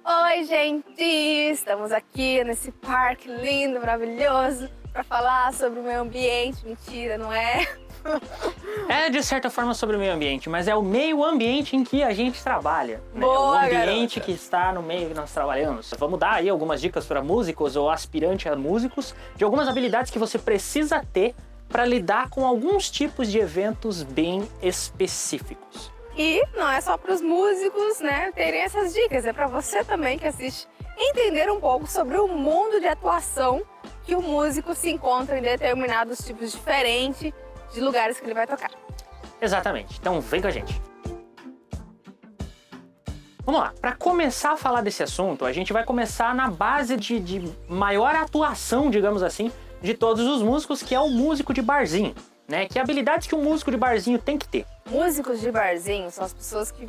Oi, gente! Estamos aqui nesse parque lindo, maravilhoso, para falar sobre o meio ambiente. Mentira, não é? É de certa forma sobre o meio ambiente, mas é o meio ambiente em que a gente trabalha. Boa, o ambiente garota. que está no meio que nós trabalhamos. Vamos dar aí algumas dicas para músicos ou aspirantes a músicos de algumas habilidades que você precisa ter para lidar com alguns tipos de eventos bem específicos. E não é só para os músicos, né, terem essas dicas, é para você também que assiste entender um pouco sobre o mundo de atuação que o músico se encontra em determinados tipos diferentes de lugares que ele vai tocar. Exatamente, então vem com a gente. Vamos lá, para começar a falar desse assunto, a gente vai começar na base de maior atuação, digamos assim, de todos os músicos, que é o músico de barzinho, né? Que habilidades que um músico de barzinho tem que ter? Músicos de barzinho são as pessoas que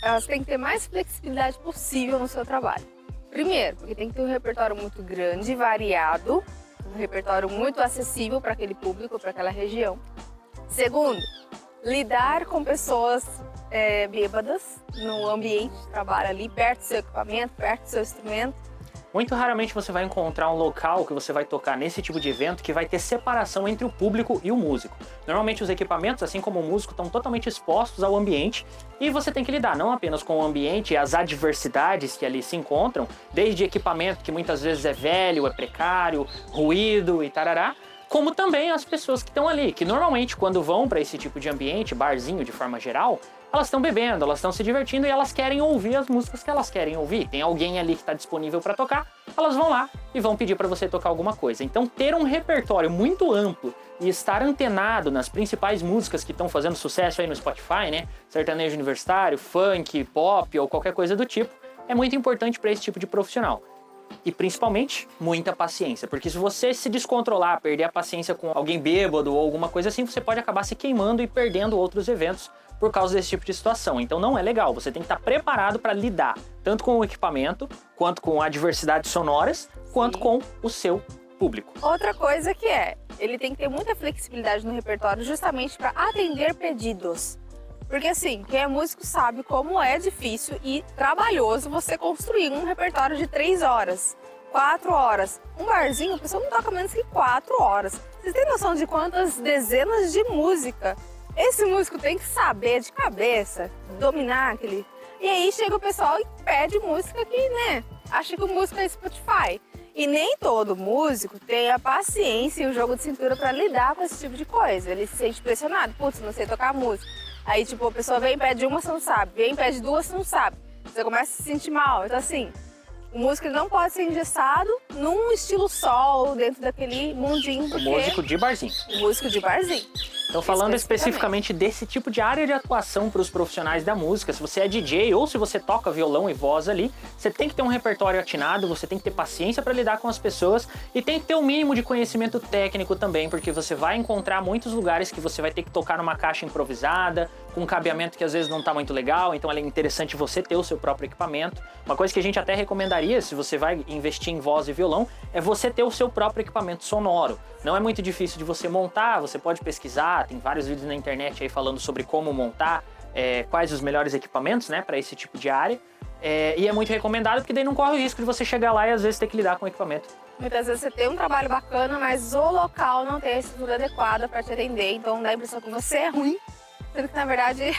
elas têm que ter mais flexibilidade possível no seu trabalho. Primeiro, porque tem que ter um repertório muito grande e variado, um repertório muito acessível para aquele público, para aquela região. Segundo, lidar com pessoas bêbadas no ambiente de trabalho ali, perto do seu equipamento, perto do seu instrumento. Muito raramente você vai encontrar um local que você vai tocar nesse tipo de evento que vai ter separação entre o público e o músico. Normalmente os equipamentos, assim como o músico, estão totalmente expostos ao ambiente e você tem que lidar não apenas com o ambiente e as adversidades que ali se encontram, desde equipamento que muitas vezes é velho, é precário, ruído e tarará, como também as pessoas que estão ali, que normalmente quando vão para esse tipo de ambiente, barzinho de forma geral, elas estão bebendo, elas estão se divertindo e elas querem ouvir as músicas que elas querem ouvir. Tem alguém ali que está disponível para tocar, elas vão lá e vão pedir para você tocar alguma coisa. Então ter um repertório muito amplo e estar antenado nas principais músicas que estão fazendo sucesso aí no Spotify, né? Sertanejo universitário, funk, pop ou qualquer coisa do tipo, é muito importante para esse tipo de profissional. E principalmente, muita paciência, porque se você se descontrolar, perder a paciência com alguém bêbado ou alguma coisa assim, você pode acabar se queimando e perdendo outros eventos por causa desse tipo de situação. Então não é legal, você tem que estar preparado para lidar tanto com o equipamento, quanto com adversidades sonoras, quanto com o seu público. Outra coisa que ele tem que ter muita flexibilidade no repertório justamente para atender pedidos. Porque assim, quem é músico sabe como é difícil e trabalhoso você construir um repertório de 3 horas, 4 horas. Um barzinho, a pessoa não toca menos que 4 horas. Vocês têm noção de quantas dezenas de música esse músico tem que saber de cabeça, dominar aquele... E aí chega o pessoal e pede música que, né, acha que o músico é Spotify. E nem todo músico tem a paciência e o jogo de cintura para lidar com esse tipo de coisa. Ele se sente pressionado, putz, não sei tocar música. Aí, tipo, a pessoa vem e pede uma, você não sabe. Vem e pede duas, você não sabe. Você começa a se sentir mal. Então, assim, o músico ele não pode ser engessado num estilo solo, dentro daquele mundinho. O músico de barzinho. O músico de barzinho. Então, falando especificamente desse tipo de área de atuação para os profissionais da música, se você é DJ ou se você toca violão e voz ali, você tem que ter um repertório atinado, você tem que ter paciência para lidar com as pessoas e tem que ter um mínimo de conhecimento técnico também, porque você vai encontrar muitos lugares que você vai ter que tocar numa caixa improvisada, com um cabeamento que às vezes não está muito legal, então é interessante você ter o seu próprio equipamento. Uma coisa que a gente até recomendaria, se você vai investir em voz e violão, é você ter o seu próprio equipamento sonoro. Não é muito difícil de você montar, você pode pesquisar, tem vários vídeos na internet aí falando sobre como montar, quais os melhores equipamentos, né, para esse tipo de área. E é muito recomendado porque daí não corre o risco de você chegar lá e às vezes ter que lidar com o equipamento. Muitas vezes você tem um trabalho bacana, mas o local não tem a estrutura adequada para te atender, então dá a impressão que você é ruim, sendo que na verdade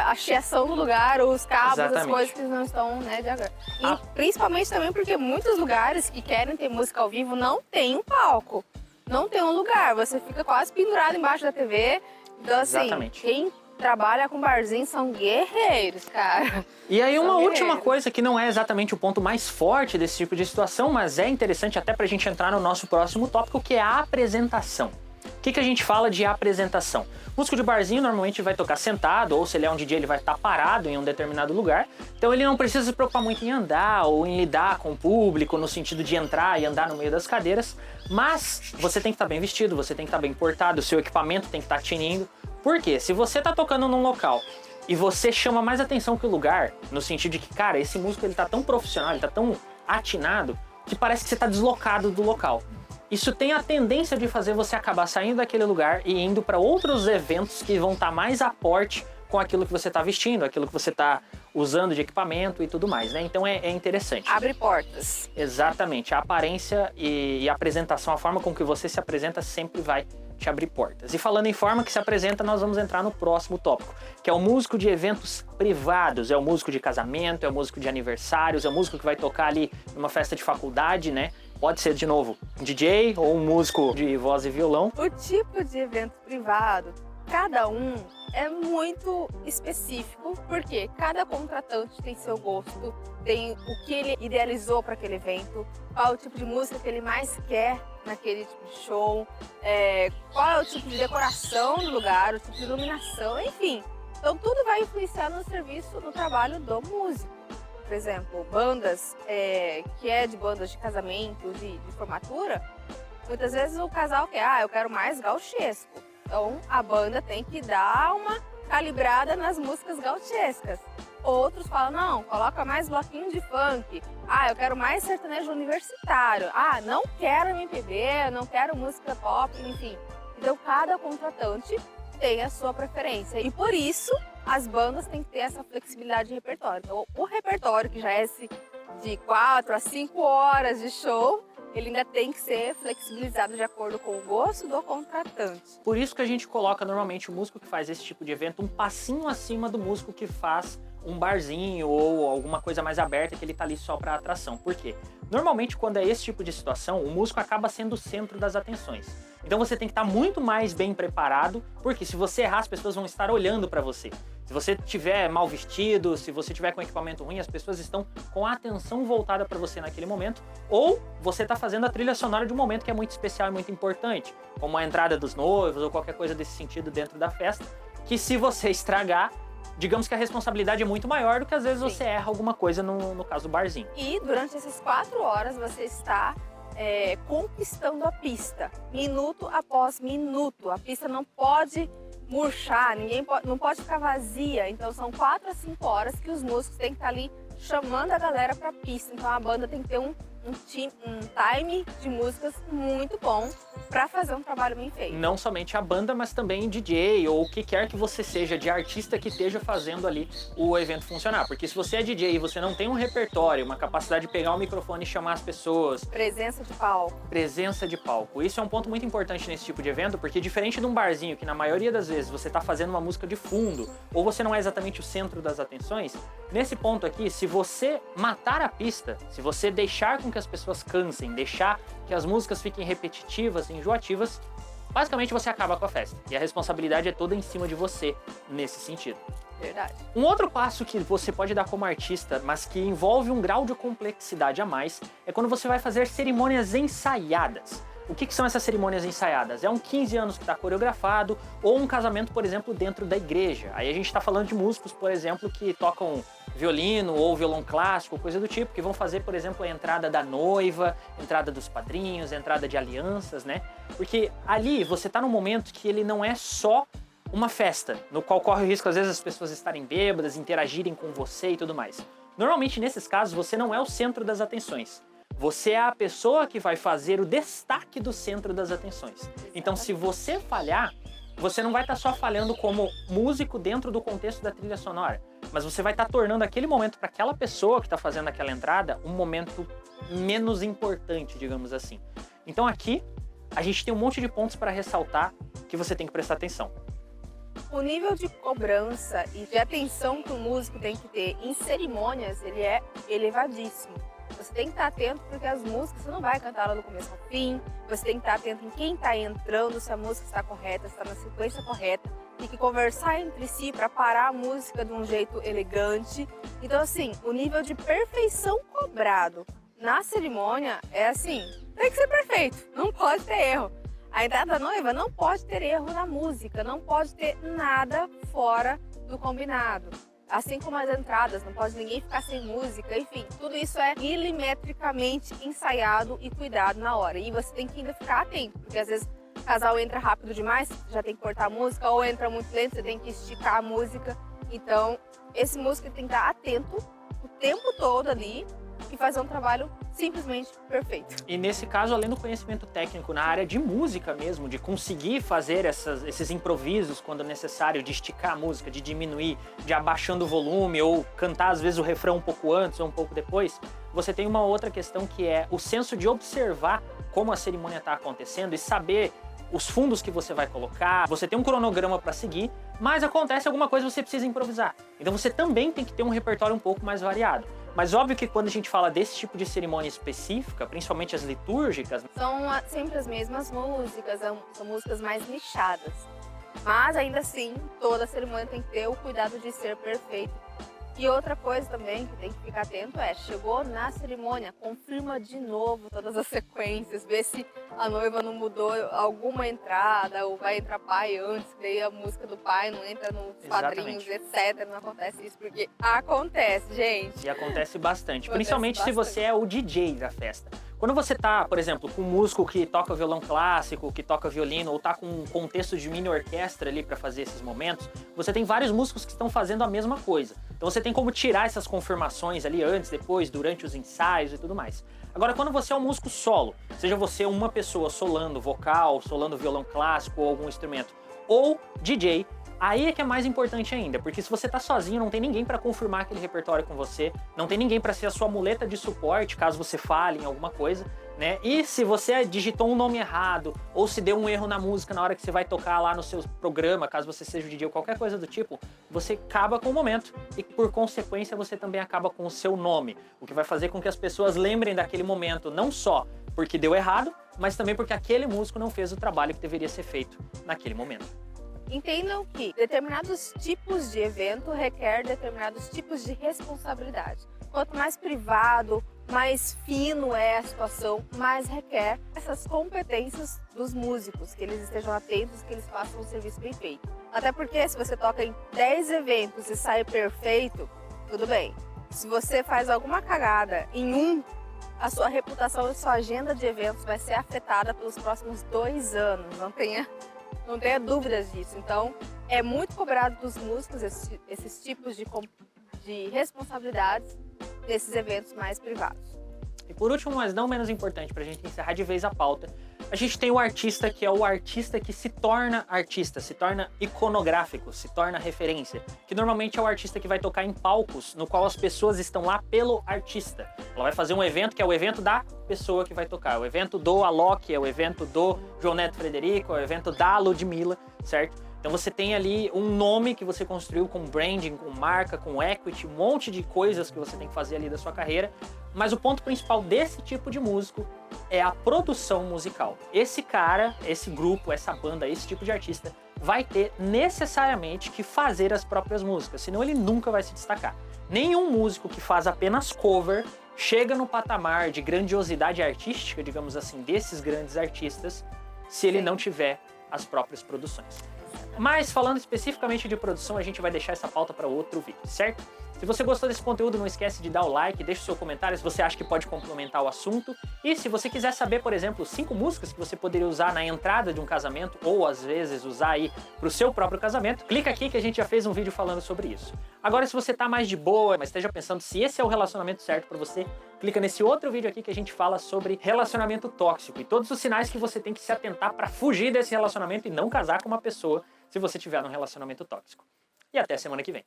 a fiação do lugar, os cabos, as coisas que não estão, né, de acordo. E principalmente também porque muitos lugares que querem ter música ao vivo não tem um palco. Não tem um lugar, você fica quase pendurado embaixo da TV. Então, assim, quem trabalha com barzinho são guerreiros, cara. E aí uma última coisa que não é exatamente o ponto mais forte desse tipo de situação, mas é interessante até pra gente entrar no nosso próximo tópico, que é a apresentação. O que a gente fala de apresentação? O músico de barzinho normalmente vai tocar sentado, ou se ele é um DJ, ele vai estar parado em um determinado lugar. Então ele não precisa se preocupar muito em andar ou em lidar com o público, no sentido de entrar e andar no meio das cadeiras. Mas você tem que estar bem vestido, você tem que estar bem portado, o seu equipamento tem que estar tinindo. Por quê? Se você está tocando num local e você chama mais atenção que o lugar, no sentido de que, cara, esse músico ele tá tão profissional, ele tá tão atinado, que parece que você tá deslocado do local. Isso tem a tendência de fazer você acabar saindo daquele lugar e indo para outros eventos que vão estar mais a porte com aquilo que você está vestindo, aquilo que você está usando de equipamento e tudo mais, né? Então é interessante. Abre portas. Exatamente. A aparência e a apresentação, a forma com que você se apresenta sempre vai te abrir portas. E falando em forma que se apresenta, nós vamos entrar no próximo tópico, que é o músico de eventos privados. É o músico de casamento, é o músico de aniversários, é o músico que vai tocar ali numa festa de faculdade, né? Pode ser, de novo, um DJ ou um músico de voz e violão. O tipo de evento privado, cada um é muito específico, porque cada contratante tem seu gosto, tem o que ele idealizou para aquele evento, qual é o tipo de música que ele mais quer naquele tipo de show, qual é o tipo de decoração do lugar, o tipo de iluminação, enfim. Então tudo vai influenciar no serviço, no trabalho do músico. Por exemplo, bandas, que é de bandas de casamento, de formatura, muitas vezes o casal quer, eu quero mais gauchesco. Então a banda tem que dar uma calibrada nas músicas gauchescas. Outros falam, não, coloca mais bloquinho de funk. Eu quero mais sertanejo universitário. Não quero MPB, não quero música pop, enfim. Então cada contratante tem a sua preferência. E por isso as bandas têm que ter essa flexibilidade de repertório. Então o repertório, que já é de 4 a 5 horas de show, ele ainda tem que ser flexibilizado de acordo com o gosto do contratante. Por isso que a gente coloca normalmente o músico que faz esse tipo de evento um passinho acima do músico que faz um barzinho ou alguma coisa mais aberta que ele tá ali só para atração. Por quê? Normalmente, quando é esse tipo de situação, o músico acaba sendo o centro das atenções. Então você tem que estar muito mais bem preparado, porque se você errar, as pessoas vão estar olhando para você. Se você estiver mal vestido, se você estiver com equipamento ruim, as pessoas estão com a atenção voltada para você naquele momento, ou você está fazendo a trilha sonora de um momento que é muito especial e muito importante, como a entrada dos noivos ou qualquer coisa desse sentido dentro da festa, que se você estragar, digamos que a responsabilidade é muito maior do que às vezes você erra alguma coisa no caso do barzinho. E durante essas 4 horas você está conquistando a pista, minuto após minuto. A pista não pode murchar, não pode ficar vazia. Então são 4 a 5 horas que os músicos têm que estar ali chamando a galera para a pista. Então a banda tem que ter um time de músicas muito bom para fazer um trabalho bem feito. Não somente a banda, mas também DJ ou o que quer que você seja de artista que esteja fazendo ali o evento funcionar. Porque se você é DJ e você não tem um repertório, uma capacidade de pegar o microfone e chamar as pessoas... Presença de palco. Presença de palco. Isso é um ponto muito importante nesse tipo de evento, porque diferente de um barzinho que na maioria das vezes você está fazendo uma música de fundo ou você não é exatamente o centro das atenções, nesse ponto aqui, se você matar a pista, se você deixar com que as pessoas cansem, deixar que as músicas fiquem repetitivas, enjoativas, basicamente você acaba com a festa. E a responsabilidade é toda em cima de você nesse sentido. Verdade. Um outro passo que você pode dar como artista, mas que envolve um grau de complexidade a mais, é quando você vai fazer cerimônias ensaiadas. O que são essas cerimônias ensaiadas? É um 15 anos que está coreografado ou um casamento, por exemplo, dentro da igreja. Aí a gente está falando de músicos, por exemplo, que tocam violino ou violão clássico, coisa do tipo, que vão fazer, por exemplo, a entrada da noiva, entrada dos padrinhos, entrada de alianças, né? Porque ali você está num momento que ele não é só uma festa, no qual corre o risco, às vezes, as pessoas estarem bêbadas, interagirem com você e tudo mais. Normalmente, nesses casos, você não é o centro das atenções. Você é a pessoa que vai fazer o destaque do centro das atenções. Então, se você falhar, você não vai estar só falhando como músico dentro do contexto da trilha sonora, mas você vai estar tornando aquele momento para aquela pessoa que está fazendo aquela entrada um momento menos importante, digamos assim. Então aqui, a gente tem um monte de pontos para ressaltar que você tem que prestar atenção. O nível de cobrança e de atenção que o músico tem que ter em cerimônias, ele é elevadíssimo. Você tem que estar atento porque as músicas, você não vai cantar ela do começo ao fim. Você tem que estar atento em quem está entrando, se a música está correta, se está na sequência correta. Tem que conversar entre si para parar a música de um jeito elegante. Então, assim, o nível de perfeição cobrado na cerimônia é assim, tem que ser perfeito, não pode ter erro. A entrada da noiva não pode ter erro na música, não pode ter nada fora do combinado. Assim como as entradas, não pode ninguém ficar sem música, enfim, tudo isso é milimetricamente ensaiado e cuidado na hora. E você tem que ainda ficar atento, porque às vezes o casal entra rápido demais, já tem que cortar a música, ou entra muito lento, você tem que esticar a música. Então, esse músico tem que estar atento o tempo todo ali e fazer um trabalho simplesmente perfeito. E nesse caso, além do conhecimento técnico na área de música mesmo, de conseguir fazer esses improvisos quando necessário, de esticar a música, de diminuir, de abaixando o volume ou cantar às vezes o refrão um pouco antes ou um pouco depois, você tem uma outra questão que é o senso de observar como a cerimônia está acontecendo e saber os fundos que você vai colocar, você tem um cronograma para seguir, mas acontece alguma coisa você precisa improvisar. Então você também tem que ter um repertório um pouco mais variado. Mas óbvio que quando a gente fala desse tipo de cerimônia específica, principalmente as litúrgicas, são sempre as mesmas músicas, são músicas mais nichadas. Mas ainda assim, toda cerimônia tem que ter o cuidado de ser perfeito. E outra coisa também que tem que ficar atento é, chegou na cerimônia, confirma de novo todas as sequências, vê se a noiva não mudou alguma entrada, ou vai entrar pai antes, que daí a música do pai não entra nos padrinhos, etc. Não acontece isso, porque acontece, gente. E acontece bastante, principalmente se você é o DJ da festa. Quando você tá, por exemplo, com um músico que toca violão clássico, que toca violino, ou tá com um contexto de mini orquestra ali para fazer esses momentos, você tem vários músicos que estão fazendo a mesma coisa. Então você tem como tirar essas confirmações ali antes, depois, durante os ensaios e tudo mais. Agora, quando você é um músico solo, seja você uma pessoa solando vocal, solando violão clássico ou algum instrumento, ou DJ, aí é que é mais importante ainda, porque se você tá sozinho, não tem ninguém para confirmar aquele repertório com você, não tem ninguém para ser a sua muleta de suporte, caso você fale em alguma coisa, né? E se você digitou um nome errado, ou se deu um erro na música na hora que você vai tocar lá no seu programa, caso você seja o DJ ou qualquer coisa do tipo, você acaba com o momento e, por consequência, você também acaba com o seu nome, o que vai fazer com que as pessoas lembrem daquele momento, não só porque deu errado, mas também porque aquele músico não fez o trabalho que deveria ser feito naquele momento. Entendam que determinados tipos de evento requer determinados tipos de responsabilidade. Quanto mais privado, mais fino é a situação, mais requer essas competências dos músicos, que eles estejam atentos, que eles façam um serviço bem feito. Até porque se você toca em 10 eventos e sai perfeito, tudo bem. Se você faz alguma cagada em um, a sua reputação e sua agenda de eventos vai ser afetada pelos próximos 2 anos, não tenha dúvidas disso. Então, é muito cobrado dos músicos esses tipos de responsabilidades nesses eventos mais privados. E por último, mas não menos importante, para a gente encerrar de vez a pauta, a gente tem o artista que é o artista que se torna artista, se torna iconográfico, se torna referência, que normalmente é o artista que vai tocar em palcos no qual as pessoas estão lá pelo artista. Ela vai fazer um evento que é o evento da pessoa que vai tocar, o evento do Alok, é o evento do João Neto Frederico, é o evento da Ludmilla, certo? Então você tem ali um nome que você construiu com branding, com marca, com equity, um monte de coisas que você tem que fazer ali da sua carreira, mas o ponto principal desse tipo de músico é a produção musical. Esse cara, esse grupo, essa banda, esse tipo de artista vai ter necessariamente que fazer as próprias músicas, senão ele nunca vai se destacar. Nenhum músico que faz apenas cover chega no patamar de grandiosidade artística, digamos assim, desses grandes artistas, se ele não tiver as próprias produções. Mas falando especificamente de produção, a gente vai deixar essa pauta para outro vídeo, certo? Se você gostou desse conteúdo, não esquece de dar o like, deixa o seu comentário se você acha que pode complementar o assunto. E se você quiser saber, por exemplo, 5 músicas que você poderia usar na entrada de um casamento, ou às vezes usar aí para o seu próprio casamento, clica aqui que a gente já fez um vídeo falando sobre isso. Agora, se você tá mais de boa, mas esteja pensando se esse é o relacionamento certo para você, clica nesse outro vídeo aqui que a gente fala sobre relacionamento tóxico e todos os sinais que você tem que se atentar para fugir desse relacionamento e não casar com uma pessoa se você estiver num relacionamento tóxico. E até semana que vem.